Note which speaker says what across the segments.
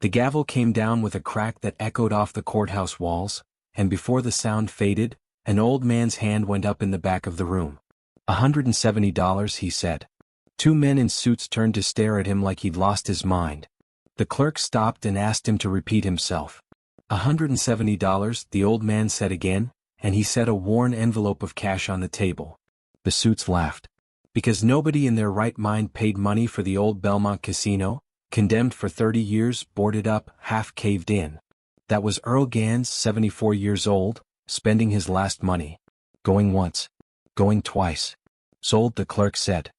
Speaker 1: The gavel came down with a crack that echoed off the courthouse walls, and before the sound faded, an old man's hand went up in the back of the room. $170, he said. Two men in suits turned to stare at him like he'd lost his mind. The clerk stopped and asked him to repeat himself. $170, the old man said again, and he set a worn envelope of cash on the table. The suits laughed. Because nobody in their right mind paid money for the old Belmont Casino, condemned for 30 years, boarded up, half caved in. That was Earl Gans, 74 years old, spending his last money. Going once. Going twice. Sold, the clerk said.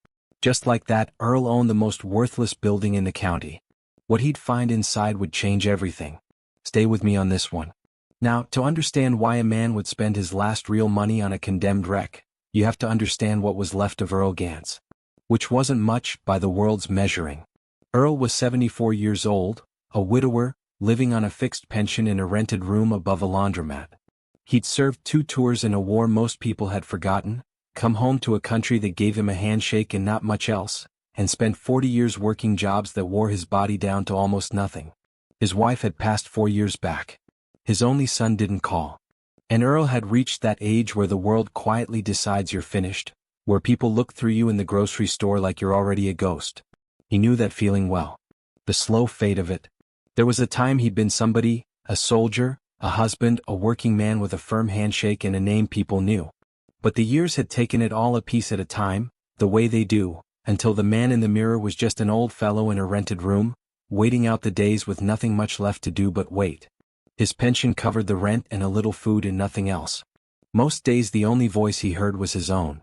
Speaker 1: Just like that, Earl owned the most worthless building in the county. What he'd find inside would change everything. Stay with me on this one. Now, to understand why a man would spend his last real money on a condemned wreck, you have to understand what was left of Earl Gans. Which wasn't much by the world's measuring. Earl was 74 years old, a widower, living on a fixed pension in a rented room above a laundromat. He'd served 2 tours in a war most people had forgotten, come home to a country that gave him a handshake and not much else, and spent 40 years working jobs that wore his body down to almost nothing. His wife had passed 4 years back. His only son didn't call. And Earl had reached that age where the world quietly decides you're finished, where people look through you in the grocery store like you're already a ghost. He knew that feeling well. The slow fate of it. There was a time he'd been somebody, a soldier, a husband, a working man with a firm handshake and a name people knew. But the years had taken it all a piece at a time, the way they do, until the man in the mirror was just an old fellow in a rented room, waiting out the days with nothing much left to do but wait. His pension covered the rent and a little food and nothing else. Most days the only voice he heard was his own.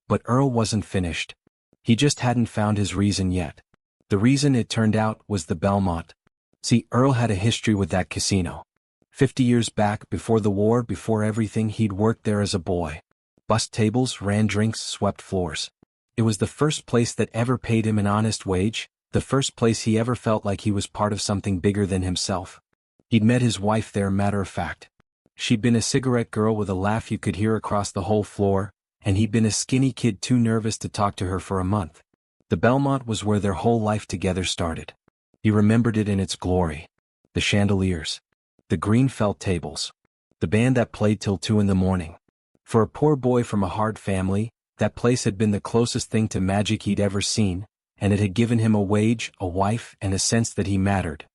Speaker 1: But Earl wasn't finished. He just hadn't found his reason yet. The reason, it turned out, was the Belmont. See, Earl had a history with that casino. 50 years back, before the war, before everything, he'd worked there as a boy. Bussed tables, ran drinks, swept floors. It was the first place that ever paid him an honest wage, the first place he ever felt like he was part of something bigger than himself. He'd met his wife there, matter of fact. She'd been a cigarette girl with a laugh you could hear across the whole floor, and he'd been a skinny kid too nervous to talk to her for a month. The Belmont was where their whole life together started. He remembered it in its glory. The chandeliers. The green felt tables. The band that played till 2 in the morning. For a poor boy from a hard family, that place had been the closest thing to magic he'd ever seen, and it had given him a wage, a wife, and a sense that he mattered.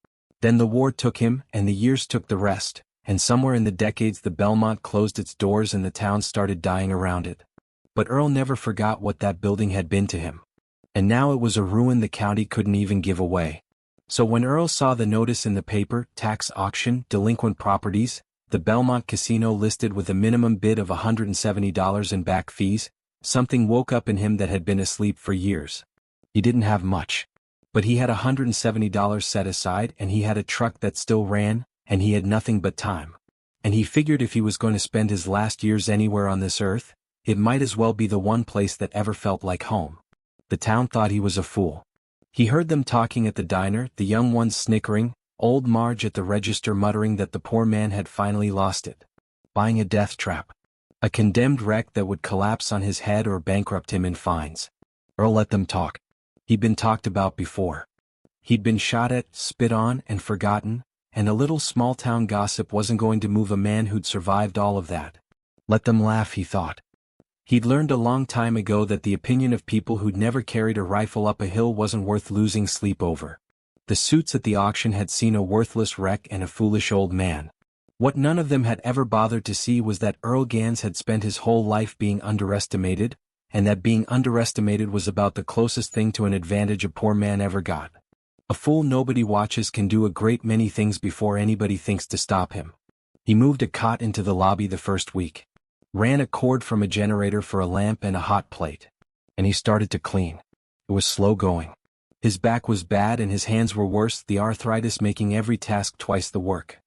Speaker 1: Then the war took him, and the years took the rest, and somewhere in the decades the Belmont closed its doors and the town started dying around it. But Earl never forgot what that building had been to him. And now it was a ruin the county couldn't even give away. So when Earl saw the notice in the paper, tax auction, delinquent properties, the Belmont Casino listed with a minimum bid of $170 in back fees, something woke up in him that had been asleep for years. He didn't have much. But he had $170 set aside, and he had a truck that still ran, and he had nothing but time. And he figured if he was going to spend his last years anywhere on this earth, it might as well be the one place that ever felt like home. The town thought he was a fool. He heard them talking at the diner, the young ones snickering, old Marge at the register muttering that the poor man had finally lost it. Buying a death trap. A condemned wreck that would collapse on his head or bankrupt him in fines. Earl let them talk. He'd been talked about before. He'd been shot at, spit on, and forgotten, and a little small-town gossip wasn't going to move a man who'd survived all of that. Let them laugh, he thought. He'd learned a long time ago that the opinion of people who'd never carried a rifle up a hill wasn't worth losing sleep over. The suits at the auction had seen a worthless wreck and a foolish old man. What none of them had ever bothered to see was that Earl Gans had spent his whole life being underestimated, and that being underestimated was about the closest thing to an advantage a poor man ever got. A fool nobody watches can do a great many things before anybody thinks to stop him. He moved a cot into the lobby the first week. Ran a cord from a generator for a lamp and a hot plate. And he started to clean. It was slow going. His back was bad and his hands were worse, the arthritis making every task twice the work.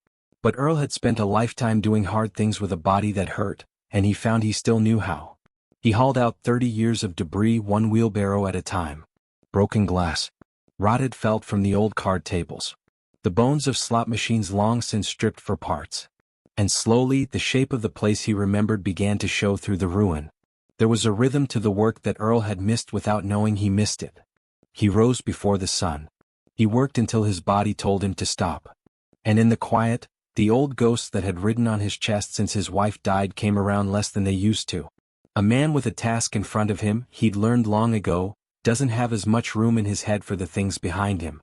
Speaker 1: But Earl had spent a lifetime doing hard things with a body that hurt, and he found he still knew how. He hauled out 30 years of debris one wheelbarrow at a time. Broken glass. Rotted felt from the old card tables. The bones of slot machines long since stripped for parts. And slowly, the shape of the place he remembered began to show through the ruin. There was a rhythm to the work that Earl had missed without knowing he missed it. He rose before the sun. He worked until his body told him to stop. And in the quiet, the old ghosts that had ridden on his chest since his wife died came around less than they used to. A man with a task in front of him, he'd learned long ago, doesn't have as much room in his head for the things behind him.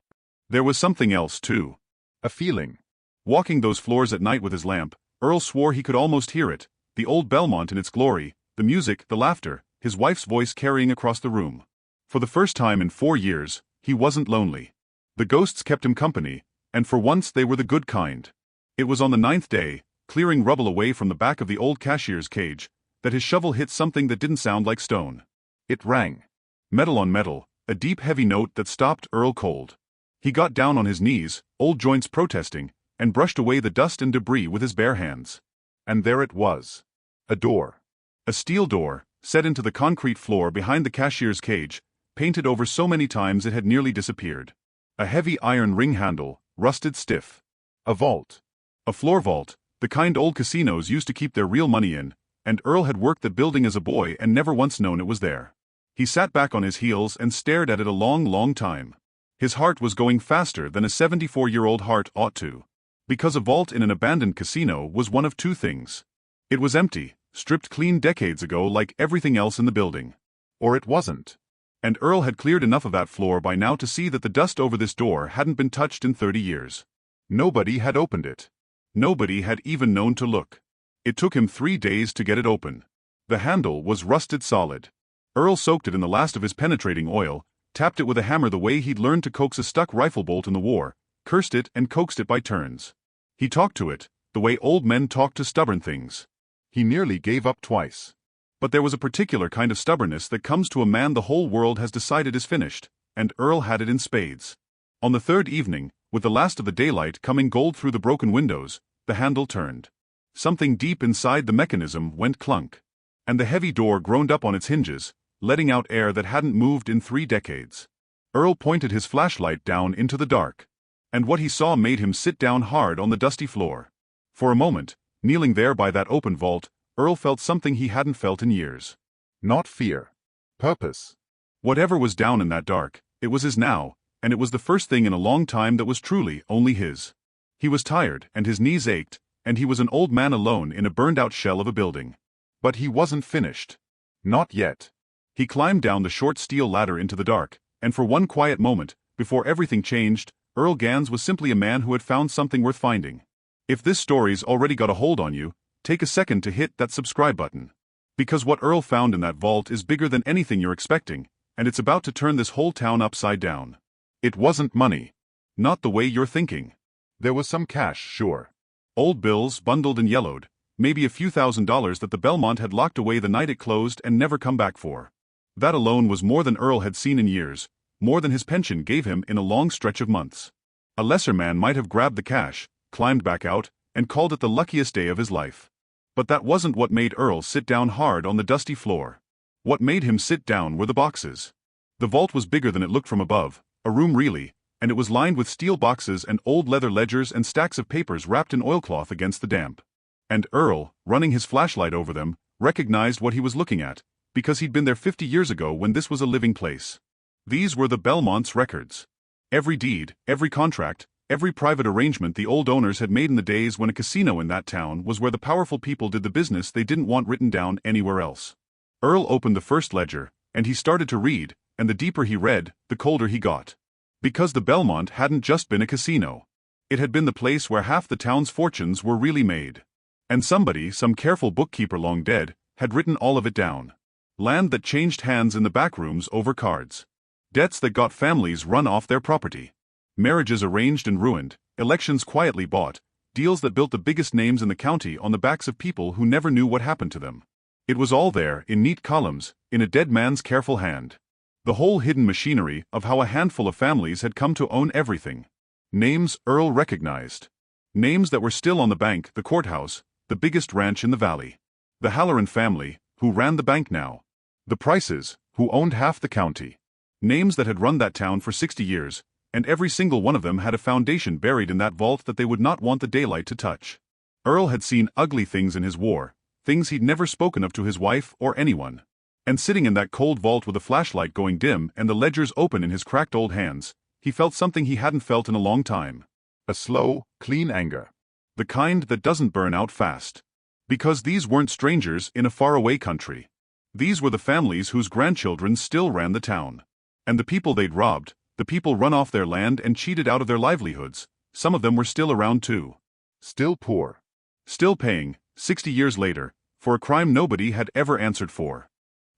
Speaker 2: There was something else, too. A feeling. Walking those floors at night with his lamp, Earl swore he could almost hear it, the old Belmont in its glory, the music, the laughter, his wife's voice carrying across the room. For the first time in 4 years, he wasn't lonely. The ghosts kept him company, and for once they were the good kind. It was on the 9th day, clearing rubble away from the back of the old cashier's cage, that his shovel hit something that didn't sound like stone. It rang. Metal on metal, a deep heavy note that stopped Earl cold. He got down on his knees, old joints protesting, and brushed away the dust and debris with his bare hands. And there it was. A door. A steel door, set into the concrete floor behind the cashier's cage, painted over so many times it had nearly disappeared. A heavy iron ring handle, rusted stiff. A vault. A floor vault, the kind old casinos used to keep their real money in, and Earl had worked that building as a boy and never once known it was there. He sat back on his heels and stared at it a long, long time. His heart was going faster than a 74-year-old heart ought to. Because a vault in an abandoned casino was one of two things. It was empty, stripped clean decades ago like everything else in the building. Or it wasn't. And Earl had cleared enough of that floor by now to see that the dust over this door hadn't been touched in 30 years. Nobody had opened it. Nobody had even known to look. It took him 3 days to get it open. The handle was rusted solid. Earl soaked it in the last of his penetrating oil, tapped it with a hammer the way he'd learned to coax a stuck rifle bolt in the war, cursed it and coaxed it by turns. He talked to it, the way old men talk to stubborn things. He nearly gave up twice. But there was a particular kind of stubbornness that comes to a man the whole world has decided is finished, and Earl had it in spades. On the 3rd evening, with the last of the daylight coming gold through the broken windows, the handle turned. Something deep inside the mechanism went clunk. And the heavy door groaned up on its hinges, letting out air that hadn't moved in 3 decades. Earl pointed his flashlight down into the dark. And what he saw made him sit down hard on the dusty floor. For a moment, kneeling there by that open vault, Earl felt something he hadn't felt in years. Not fear. Purpose. Whatever was down in that dark, it was his now, and it was the first thing in a long time that was truly only his. He was tired, and his knees ached, and he was an old man alone in a burned-out shell of a building. But he wasn't finished. Not yet. He climbed down the short steel ladder into the dark, and for one quiet moment, before everything changed, Earl Gans was simply a man who had found something worth finding. If this story's already got a hold on you, take a second to hit that subscribe button. Because what Earl found in that vault is bigger than anything you're expecting, and it's about to turn this whole town upside down. It wasn't money. Not the way you're thinking. There was some cash, sure. Old bills, bundled and yellowed, maybe a few $1,000s that the Belmont had locked away the night it closed and never come back for. That alone was more than Earl had seen in years, more than his pension gave him in a long stretch of months. A lesser man might have grabbed the cash, climbed back out, and called it the luckiest day of his life. But that wasn't what made Earl sit down hard on the dusty floor. What made him sit down were the boxes. The vault was bigger than it looked from above, a room really, and it was lined with steel boxes and old leather ledgers and stacks of papers wrapped in oilcloth against the damp. And Earl, running his flashlight over them, recognized what he was looking at, because he'd been there 50 years ago when this was a living place. These were the Belmont's records. Every deed, every contract, every private arrangement the old owners had made in the days when a casino in that town was where the powerful people did the business they didn't want written down anywhere else. Earl opened the first ledger, and he started to read, and the deeper he read, the colder he got. Because the Belmont hadn't just been a casino. It had been the place where half the town's fortunes were really made. And somebody, some careful bookkeeper long dead, had written all of it down. Land that changed hands in the back rooms over cards. Debts that got families run off their property. Marriages arranged and ruined, elections quietly bought, deals that built the biggest names in the county on the backs of people who never knew what happened to them. It was all there, in neat columns, in a dead man's careful hand. The whole hidden machinery of how a handful of families had come to own everything. Names Earl recognized. Names that were still on the bank, the courthouse, the biggest ranch in the valley. The Halloran family, who ran the bank now. The Prices, who owned half the county. Names that had run that town for 60 years, and every single one of them had a foundation buried in that vault that they would not want the daylight to touch. Earl had seen ugly things in his war, things he'd never spoken of to his wife or anyone. And sitting in that cold vault with a flashlight going dim and the ledgers open in his cracked old hands, he felt something he hadn't felt in a long time. A slow, clean anger. The kind that doesn't burn out fast. Because these weren't strangers in a faraway country. These were the families whose grandchildren still ran the town. And the people they'd robbed, the people run off their land and cheated out of their livelihoods, some of them were still around too. Still poor. Still paying, 60 years later, for a crime nobody had ever answered for.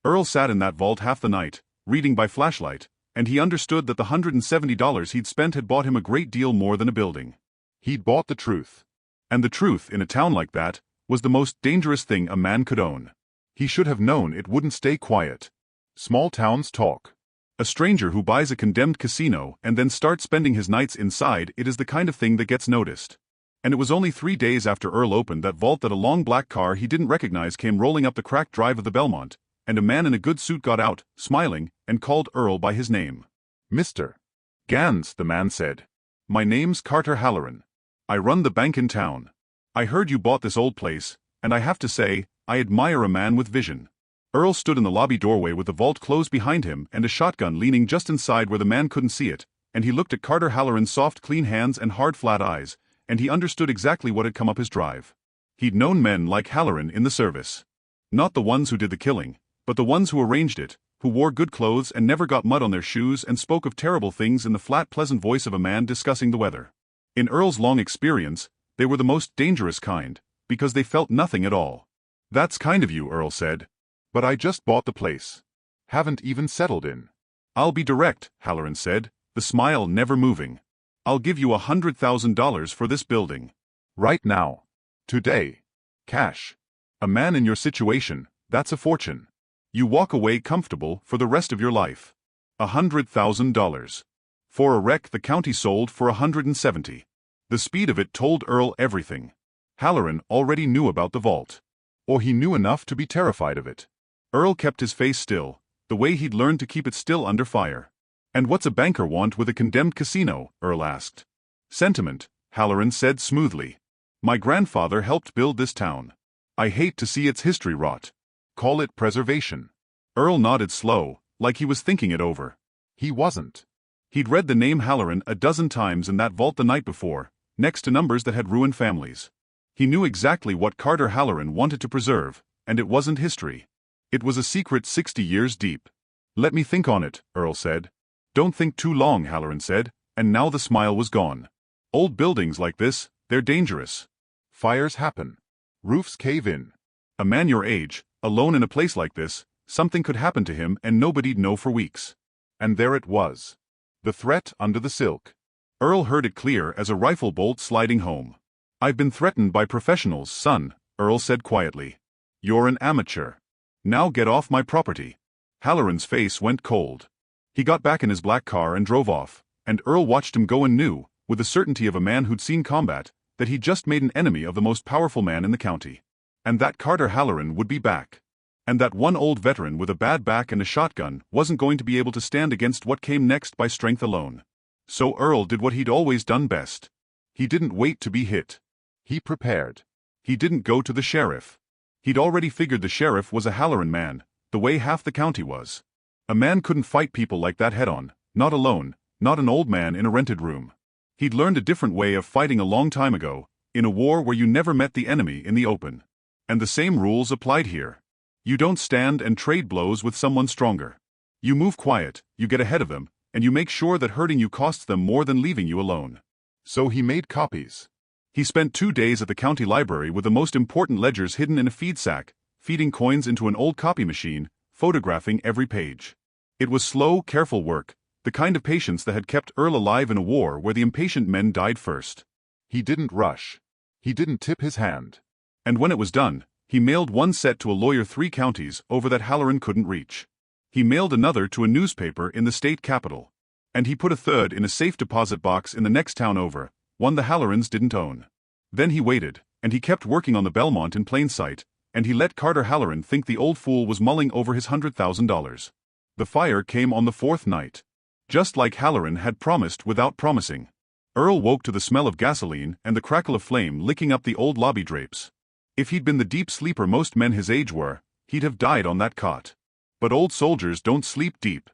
Speaker 2: Earl sat in that vault half the night, reading by flashlight, and he understood that the $170 he'd spent had bought him a great deal more than a building. He'd bought the truth. And the truth in a town like that was the most dangerous thing a man could own. He should have known it wouldn't stay quiet. Small towns talk. A stranger who buys a condemned casino and then starts spending his nights inside it is the kind of thing that gets noticed. And it was only 3 days after Earl opened that vault that a long black car he didn't recognize came rolling up the cracked drive of the Belmont, and a man in a good suit got out, smiling, and called Earl by his name. "Mr. Gans," the man said. "My name's Carter Halloran. I run the bank in town. I heard you bought this old place, and I have to say, I admire a man with vision." Earl stood in the lobby doorway with the vault closed behind him and a shotgun leaning just inside where the man couldn't see it, and he looked at Carter Halloran's soft clean hands and hard flat eyes, and he understood exactly what had come up his drive. He'd known men like Halloran in the service. Not the ones who did the killing, but the ones who arranged it, who wore good clothes and never got mud on their shoes and spoke of terrible things in the flat pleasant voice of a man discussing the weather. In Earl's long experience, they were the most dangerous kind, because they felt nothing at all. "That's kind of you," Earl said. "But I just bought the place. Haven't even settled in." "I'll be direct," Halloran said, the smile never moving. "I'll give you $100,000 for this building. Right now. Today. Cash. A man in your situation, that's a fortune. You walk away comfortable for the rest of your life. $100,000. For a wreck the county sold for $170. The speed of it told Earl everything. Halloran already knew about the vault. Or he knew enough to be terrified of it. Earl kept his face still, the way he'd learned to keep it still under fire. "And what's a banker want with a condemned casino?" Earl asked. "Sentiment," Halloran said smoothly. "My grandfather helped build this town. I hate to see its history rot. Call it preservation." Earl nodded slow, like he was thinking it over. He wasn't. He'd read the name Halloran a dozen times in that vault the night before, next to numbers that had ruined families. He knew exactly what Carter Halloran wanted to preserve, and it wasn't history. It was a secret 60 years deep. "Let me think on it," Earl said. "Don't think too long," Halloran said, and now the smile was gone. "Old buildings like this, they're dangerous. Fires happen. Roofs cave in. A man your age, alone in a place like this, something could happen to him and nobody'd know for weeks." And there it was. The threat under the silk. Earl heard it clear as a rifle bolt sliding home. "I've been threatened by professionals, son," Earl said quietly. "You're an amateur. Now get off my property." Halloran's face went cold. He got back in his black car and drove off, and Earl watched him go and knew, with the certainty of a man who'd seen combat, that he'd just made an enemy of the most powerful man in the county. And that Carter Halloran would be back. And that one old veteran with a bad back and a shotgun wasn't going to be able to stand against what came next by strength alone. So Earl did what he'd always done best. He didn't wait to be hit. He prepared. He didn't go to the sheriff. He'd already figured the sheriff was a Halloran man, the way half the county was. A man couldn't fight people like that head-on, not alone, not an old man in a rented room. He'd learned a different way of fighting a long time ago, in a war where you never met the enemy in the open. And the same rules applied here. You don't stand and trade blows with someone stronger. You move quiet, you get ahead of them, and you make sure that hurting you costs them more than leaving you alone. So he made copies. He spent 2 days at the county library with the most important ledgers hidden in a feed sack, feeding coins into an old copy machine, photographing every page. It was slow, careful work, the kind of patience that had kept Earl alive in a war where the impatient men died first. He didn't rush. He didn't tip his hand. And when it was done, he mailed one set to a lawyer 3 counties over that Halloran couldn't reach. He mailed another to a newspaper in the state capital. And he put a third in a safe deposit box in the next town over, one the Hallorans didn't own. Then he waited, and he kept working on the Belmont in plain sight, and he let Carter Halloran think the old fool was mulling over his $100,000. The fire came on the 4th night. Just like Halloran had promised without promising. Earl woke to the smell of gasoline and the crackle of flame licking up the old lobby drapes. If he'd been the deep sleeper most men his age were, he'd have died on that cot. But old soldiers don't sleep deep.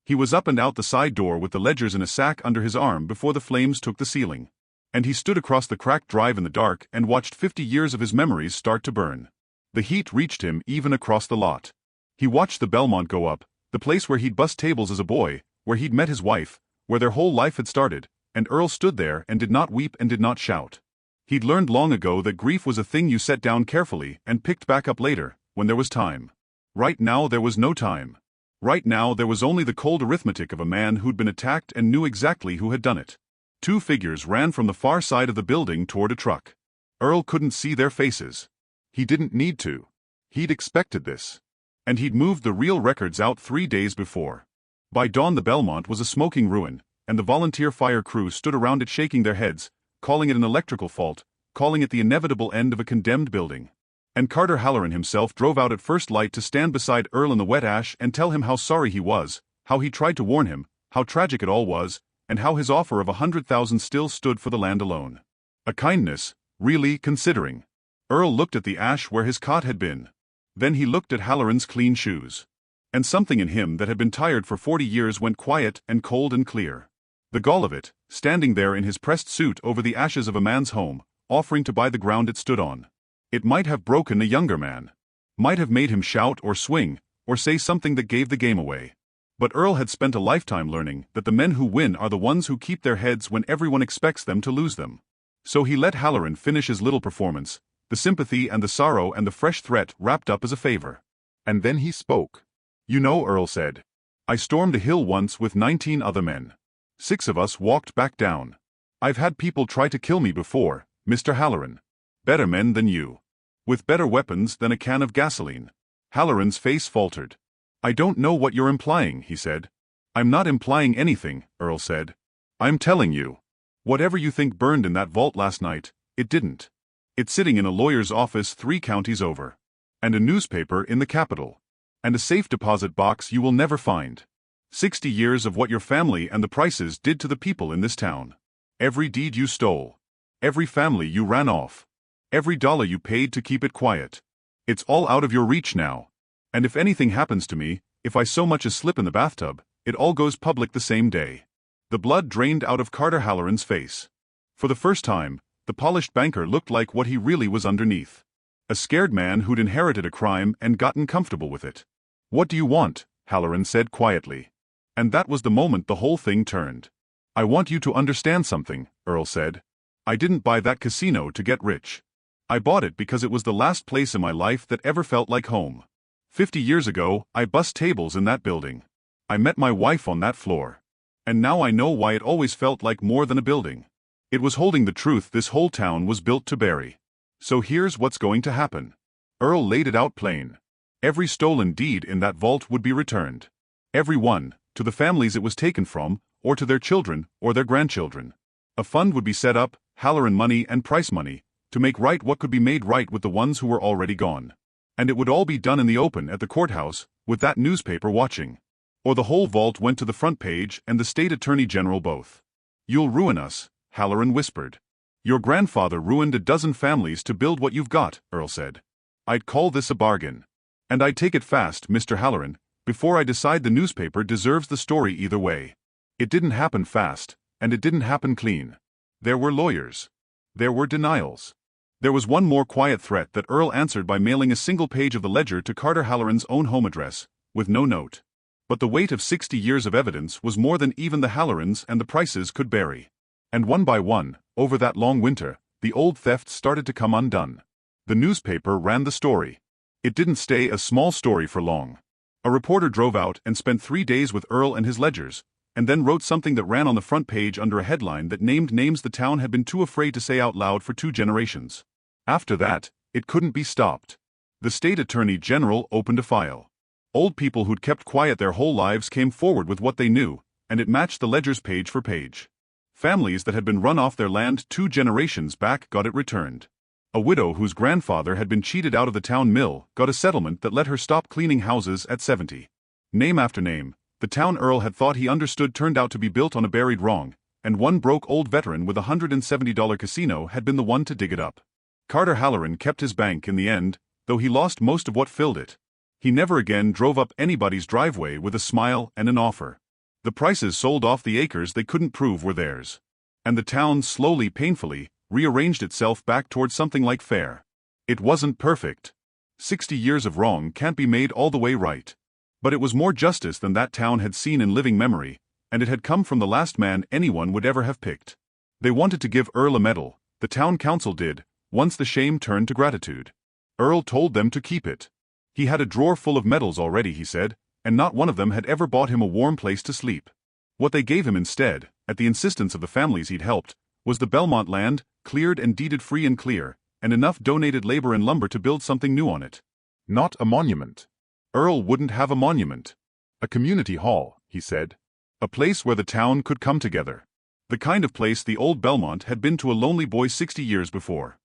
Speaker 2: He was up and out the side door with the ledgers in a sack under his arm before the flames took the ceiling. And he stood across the cracked drive in the dark and watched 50 years of his memories start to burn. The heat reached him even across the lot. He watched the Belmont go up, the place where he'd bussed tables as a boy, where he'd met his wife, where their whole life had started, and Earl stood there and did not weep and did not shout. He'd learned long ago that grief was a thing you set down carefully and picked back up later, when there was time. Right now there was no time. Right now there was only the cold arithmetic of a man who'd been attacked and knew exactly who had done it. Two figures ran from the far side of the building toward a truck. Earl couldn't see their faces. He didn't need to. He'd expected this. And he'd moved the real records out 3 days before. By dawn the Belmont was a smoking ruin, and the volunteer fire crew stood around it shaking their heads, calling it an electrical fault, calling it the inevitable end of a condemned building. And Carter Halloran himself drove out at first light to stand beside Earl in the wet ash and tell him how sorry he was, how he tried to warn him, how tragic it all was, and how his offer of 100,000 still stood for the land alone. A kindness, really, considering. Earl looked at the ash where his cot had been. Then he looked at Halloran's clean shoes. And something in him that had been tired for 40 years went quiet and cold and clear. The gall of it, standing there in his pressed suit over the ashes of a man's home, offering to buy the ground it stood on. It might have broken a younger man. Might have made him shout or swing, or say something that gave the game away. But Earl had spent a lifetime learning that the men who win are the ones who keep their heads when everyone expects them to lose them. So he let Halloran finish his little performance, the sympathy and the sorrow and the fresh threat wrapped up as a favor. And then he spoke. "You know," Earl said, "I stormed a hill once with 19 other men. 6 of us walked back down. I've had people try to kill me before, Mr. Halloran. Better men than you. With better weapons than a can of gasoline." Halloran's face faltered. "I don't know what you're implying," he said. "I'm not implying anything," Earl said. "I'm telling you. Whatever you think burned in that vault last night, it didn't. It's sitting in a lawyer's office 3 counties over. And a newspaper in the capital. And a safe deposit box you will never find. 60 years of what your family and the Prices did to the people in this town. Every deed you stole. Every family you ran off. Every dollar you paid to keep it quiet. It's all out of your reach now. And if anything happens to me, if I so much as slip in the bathtub, it all goes public the same day." The blood drained out of Carter Halloran's face. For the first time, the polished banker looked like what he really was underneath. A scared man who'd inherited a crime and gotten comfortable with it. "What do you want?" Halloran said quietly. And that was the moment the whole thing turned. "I want you to understand something," Earl said. "I didn't buy that casino to get rich. I bought it because it was the last place in my life that ever felt like home. 50 years ago, I bussed tables in that building. I met my wife on that floor. And now I know why it always felt like more than a building. It was holding the truth this whole town was built to bury. So here's what's going to happen." Earl laid it out plain. Every stolen deed in that vault would be returned. Every one, to the families it was taken from, or to their children or their grandchildren. A fund would be set up, Halloran money and Price money, to make right what could be made right with the ones who were already gone. And it would all be done in the open at the courthouse, with that newspaper watching. Or the whole vault went to the front page and the state attorney general both. "You'll ruin us," Halloran whispered. "Your grandfather ruined a dozen families to build what you've got," Earl said. "I'd call this a bargain. And I'd take it fast, Mr. Halloran, before I decide the newspaper deserves the story either way. It didn't happen fast, and it didn't happen clean. There were lawyers. There were denials. There was one more quiet threat that Earl answered by mailing a single page of the ledger to Carter Halloran's own home address, with no note. But the weight of 60 years of evidence was more than even the Hallorans and the Prices could bury. And one by one, over that long winter, the old thefts started to come undone. The newspaper ran the story. It didn't stay a small story for long. A reporter drove out and spent 3 days with Earl and his ledgers, and then wrote something that ran on the front page under a headline that named names the town had been too afraid to say out loud for 2 generations. After that, it couldn't be stopped. The state attorney general opened a file. Old people who'd kept quiet their whole lives came forward with what they knew, and it matched the ledgers page for page. Families that had been run off their land 2 generations back got it returned. A widow whose grandfather had been cheated out of the town mill got a settlement that let her stop cleaning houses at 70. Name after name, the town Earl had thought he understood turned out to be built on a buried wrong, and one broke old veteran with a $170 casino had been the one to dig it up. Carter Halloran kept his bank in the end, though he lost most of what filled it. He never again drove up anybody's driveway with a smile and an offer. The prices sold off the acres they couldn't prove were theirs. And the town slowly, painfully, rearranged itself back towards something like fair. It wasn't perfect. 60 years of wrong can't be made all the way right. But it was more justice than that town had seen in living memory, and it had come from the last man anyone would ever have picked. They wanted to give Earl a medal, the town council did, once the shame turned to gratitude. Earl told them to keep it. He had a drawer full of medals already, he said, and not one of them had ever bought him a warm place to sleep. What they gave him instead, at the insistence of the families he'd helped, was the Belmont land, cleared and deeded free and clear, and enough donated labor and lumber to build something new on it. Not a monument. Earl wouldn't have a monument. A community hall, he said. A place where the town could come together. The kind of place the old Belmont had been to a lonely boy 60 years before.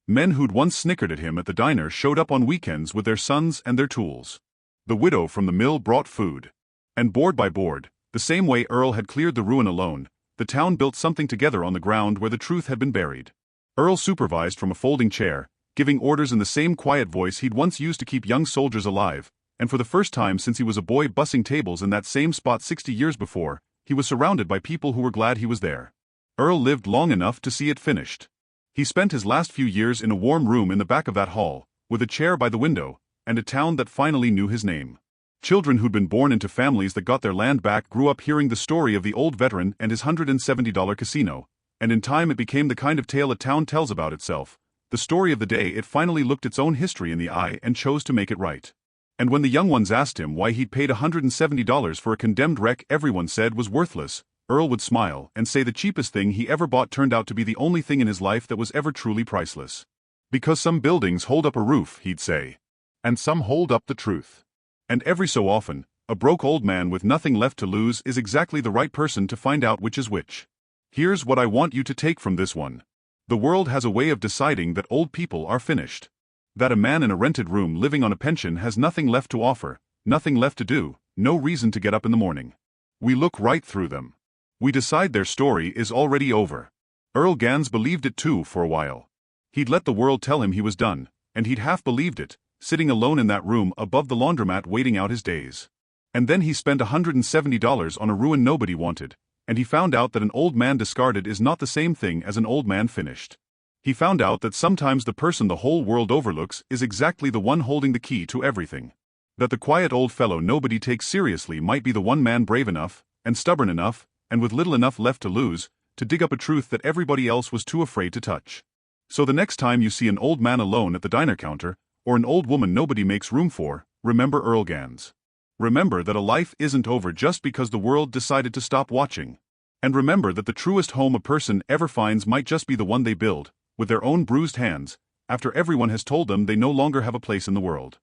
Speaker 2: Men who'd once snickered at him at the diner showed up on weekends with their sons and their tools. The widow from the mill brought food. And board by board, the same way Earl had cleared the ruin alone, the town built something together on the ground where the truth had been buried. Earl supervised from a folding chair, giving orders in the same quiet voice he'd once used to keep young soldiers alive, and for the first time since he was a boy bussing tables in that same spot 60 years before, he was surrounded by people who were glad he was there. Earl lived long enough to see it finished. He spent his last few years in a warm room in the back of that hall, with a chair by the window, and a town that finally knew his name. Children who'd been born into families that got their land back grew up hearing the story of the old veteran and his $170 casino, and in time it became the kind of tale a town tells about itself, the story of the day it finally looked its own history in the eye and chose to make it right. And when the young ones asked him why he'd paid $170 for a condemned wreck everyone said was worthless, Earl would smile and say the cheapest thing he ever bought turned out to be the only thing in his life that was ever truly priceless. Because some buildings hold up a roof, he'd say. And some hold up the truth. And every so often, a broke old man with nothing left to lose is exactly the right person to find out which is which. Here's what I want you to take from this one. The world has a way of deciding that old people are finished. That a man in a rented room living on a pension has nothing left to offer, nothing left to do, no reason to get up in the morning. We look right through them. We decide their story is already over. Earl Gans believed it too for a while. He'd let the world tell him he was done, and he'd half believed it, sitting alone in that room above the laundromat waiting out his days. And then he spent $170 on a ruin nobody wanted, and he found out that an old man discarded is not the same thing as an old man finished. He found out that sometimes the person the whole world overlooks is exactly the one holding the key to everything. That the quiet old fellow nobody takes seriously might be the one man brave enough, and stubborn enough, and with little enough left to lose, to dig up a truth that everybody else was too afraid to touch. So the next time you see an old man alone at the diner counter, or an old woman nobody makes room for, remember Earl Gans. Remember that a life isn't over just because the world decided to stop watching. And remember that the truest home a person ever finds might just be the one they build, with their own bruised hands, after everyone has told them they no longer have a place in the world.